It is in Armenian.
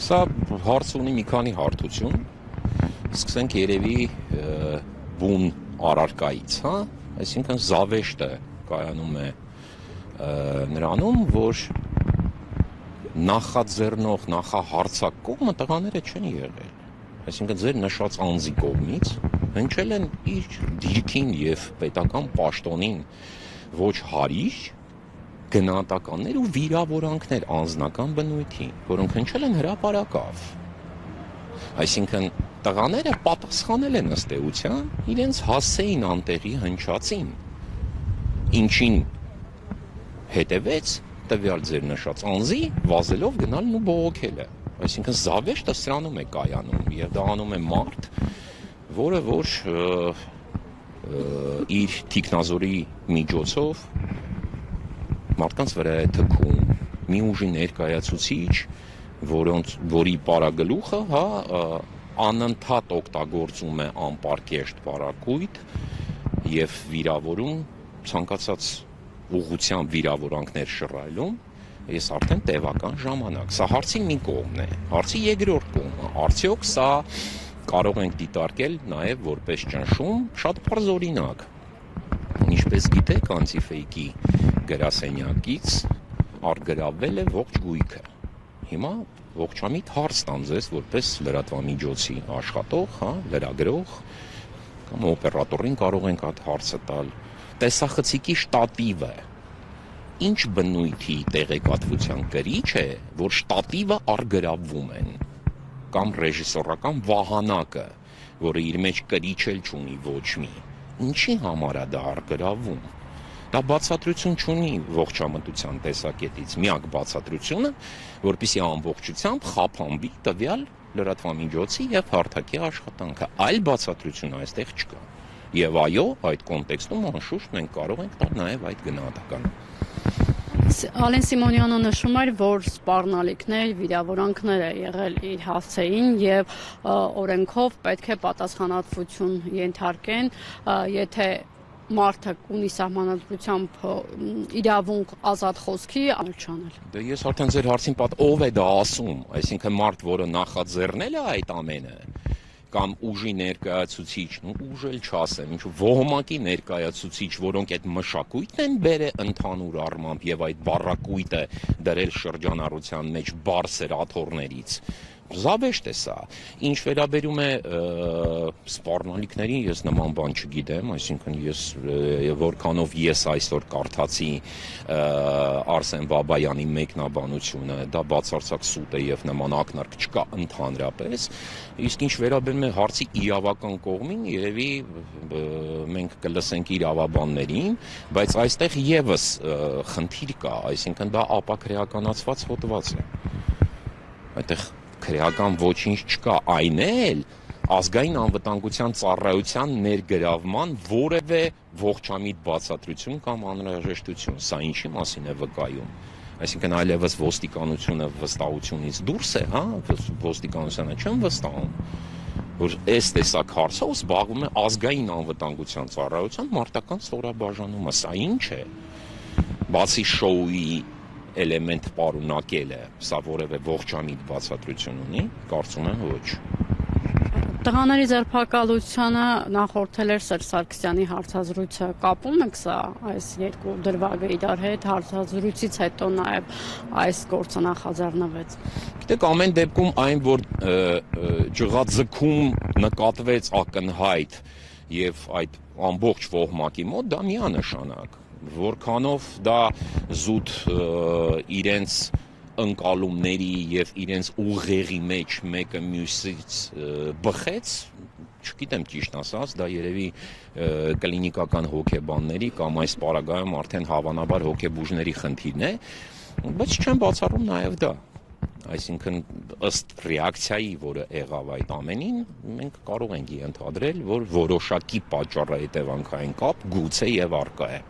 Սա հարց ունի մի քանի հարթություն, սկսենք երևի բուն առարկայից, հա, այսինքն զավեշտը կայանում է նրանում, որ նախաձեռնող, նախահարցակ կողմը տղաները չեն եղել, այսինքն ձեր նշած անձի կողմից հնչել են իր դիրքին և պետական պաշտոնին ոչ հարիր, գնահատականներ ու վիրավորանքներ անձնական բնույթի, որոնք հնչել են հրապարակավ։ Այսինքն տղաները պատասխանել են ըստ էության իրենց հասցեին անտեղի հնչածին, ինչին հետևեց տվյալ ձեր նշած անձի վազելով գնալն ու բողոքելը։ Այսինքն զավեշտը սրանում է կայանում և դա անում է մարդ, որը որ իր թիկնազորի միջոցով մարդկանց վրա է թքում մի ուժի ներկայացուցիչ, որի պարագլուխը անընդհատ օգտագործում է անպարկեշտ պարակույտ և վիրավորում ցանկացած ուղղությամբ վիրավորանքներ շռայլում, ես արդեն տևական ժամանակ։ Սա հարցի մի կողմն է, հարցի երկրորդ կողմը, արդյոք սա կարող ենք դիտարկել նաև որպես ճնշում, շատ պարզ օրինակ։ Ինչպես գիտեք, Անտիֆեյկի գրասենյակից արգրավվել է ողջ գույքը։ Հիմա ողջամիտ հարց տամ ձեզ որպես լրատվամիջոցի աշխատող, լրագրող կամ օպերատորին կարող ենք այդ հարցը տալ։ Տեսախցիկի շտատիվը ինչ բնույթի տեղեկատվության կրիչ է, որ շտատիվը արգրավվում են, կամ ռեժիսորական վահանակը, որը իր մեջ կրիչ էլ չունի ոչ մի, ինչի համար է դա արգրավվում։ Դա բացատրություն չունի ողջամտության տեսակետից, միակ բացատրությունը, որպեսզի ամբողջությամբ խափանվի տվյալ լրատվամիջոցի և հարթակի աշխատանքը, այլ բացատրություն այստեղ չկա։ Եվ այո, այդ կոնտեքստում անշուշտ մենք կարող ենք տալ նաև այդ գնահատականը։ Ալեն Սիմոնյանը նշում էր, որ սպառնալիքներ, վիրավորանքներ է եղել իր հասցեին և օրենքով պետք է պատասխանատվություն ենթարկեն, եթե մարդը ունի սահմանադրությամբ իրավունք ազատ խոսքի չանել։ Դե ես արդեն ձեր հարցին ով է դա ասում, այսինքն մարդ, որը նախաձեռնել է այդ ամենը, կամ ուժի ներկայացուցիչ, ուժ էլ չասեմ, ոհմակի ներկայացուցիչ, որոնք այդ մշակույթն են բերել ընդհանուր առմամբ և այդ բառակույտը դրել շրջանառության մեջ բարձր աթոռներից։ Զավեշտ է սա։ Ինչ վերաբերում է սպառնալիքներին, ես նման բան չգիտեմ, այսինքն որքանով ես այսօր կարդացի Արսեն Բաբայանի մեկնաբանությունը, դա բացարձակ սուտ է և նման ակնարկ չկա ընդհանրապես, իսկ ինչ վերաբերում է հարցի իրավական կողմին, երևի մենք կլսենք իրավաբաններին, բայց այստեղ ևս խնդիր կա, այսինքն դա ապաքրեականացված հոդված է։ Այդտեղ քրեական ոչինչ չկա, այն էլ ազգային անվտանգության ծառայության ներգրավման որևէ ողջամիտ բացատրություն կամ անհրաժեշտություն, սա ինչի մասին է վկայում։ Այսինքն այլևս ոստիկանությունը վստահությունից դուրս է, ոստիկանությանը չեն վստահում, որ այս տեսակ հարցով զբաղվում է ազգային անվտանգության ծառայության մարտական ստորաբաժանումը, սա ինչ է։ Բացի շոուի էլեմենտ պարունակելը, սա որևէ ողջամիտ բացատրություն ունի, կարծում եմ ոչ։ Տղաների ձերբակալությանը նախորդել էր Սերժ Սարգսյանի հարցազրույցը, կապում եք սա այս երկու դրվագը իրար հետ, հարցազրույցից հետո նաև այս գործը նախաձեռնվեց։ Գիտեք, ամեն դեպքում այն, որ ջղաձգում նկատվեց ակնհայտ և այդ ամբողջ ոհմակի մոտ, դա միանշանակ, որքանով դա զուտ իրենց ընկալումների և իրենց ուղեղի մեջ մեկը մյուսից բխեց, չգիտեմ ճիշտ ասած, դա երևի կլինիկական հոգեբանների կամ այս պարագայում արդեն հավանաբար հոգեբուժների խնդիրն է, բայց չեմ բացառում նաև դա։ Այսինքն ըստ ռեակցիայի, որը եղավ այդ ամենին, մենք կարող ենք ենթադրել, որ որոշակի պատճառահետևանքային կապ գուցե և առկա է։